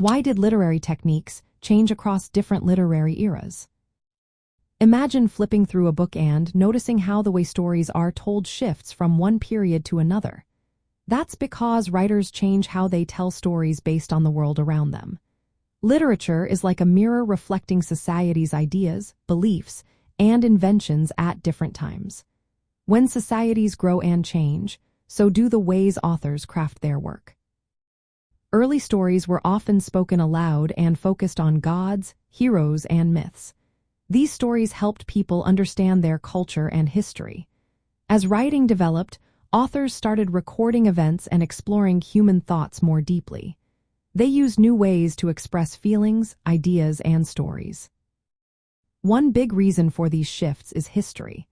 Why did literary techniques change across different literary eras? Imagine flipping through a book and noticing how the way stories are told shifts from one period to another. That's because writers change how they tell stories based on the world around them. Literature is like a mirror reflecting society's ideas, beliefs, and inventions at different times. When societies grow and change, so do the ways authors craft their work. Early stories were often spoken aloud and focused on gods, heroes, and myths. These stories helped people understand their culture and history. As writing developed, authors started recording events and exploring human thoughts more deeply. They used new ways to express feelings, ideas, and stories. One big reason for these shifts is history.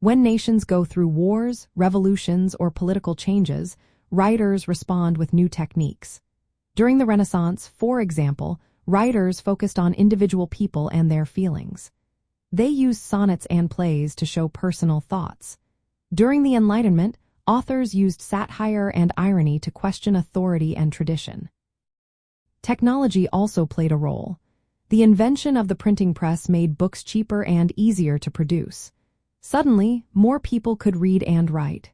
When nations go through wars, revolutions, or political changes, writers respond with new techniques. During the Renaissance, for example, writers focused on individual people and their feelings. They used sonnets and plays to show personal thoughts. During the Enlightenment, authors used satire and irony to question authority and tradition. Technology also played a role. The invention of the printing press made books cheaper and easier to produce. Suddenly, more people could read and write.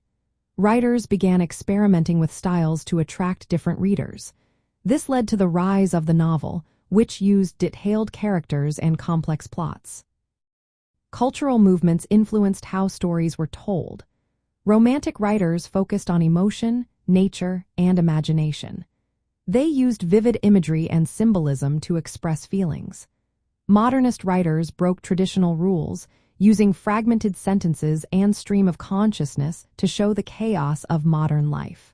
Writers began experimenting with styles to attract different readers. This led to the rise of the novel, which used detailed characters and complex plots. Cultural movements influenced how stories were told. Romantic writers focused on emotion, nature, and imagination. They used vivid imagery and symbolism to express feelings. Modernist writers broke traditional rules, using fragmented sentences and stream of consciousness to show the chaos of modern life.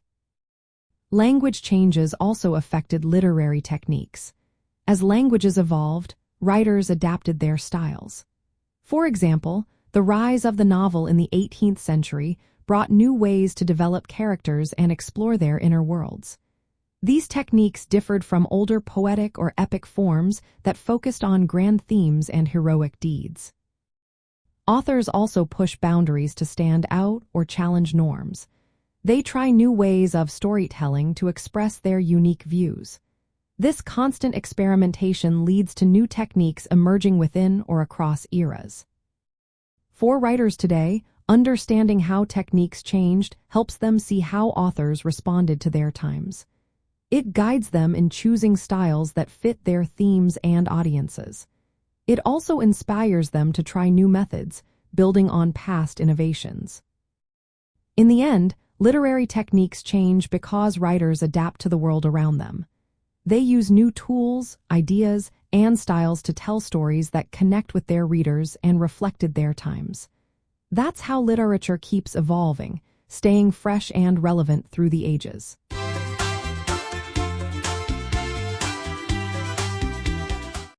Language changes also affected literary techniques. As languages evolved, writers adapted their styles. For example, the rise of the novel in the 18th century brought new ways to develop characters and explore their inner worlds. These techniques differed from older poetic or epic forms that focused on grand themes and heroic deeds. Authors also push boundaries to stand out or challenge norms. They try new ways of storytelling to express their unique views. This constant experimentation leads to new techniques emerging within or across eras. For writers today, understanding how techniques changed helps them see how authors responded to their times. It guides them in choosing styles that fit their themes and audiences. It also inspires them to try new methods, building on past innovations. In the end, literary techniques change because writers adapt to the world around them. They use new tools, ideas, and styles to tell stories that connect with their readers and reflected their times. That's how literature keeps evolving, staying fresh and relevant through the ages.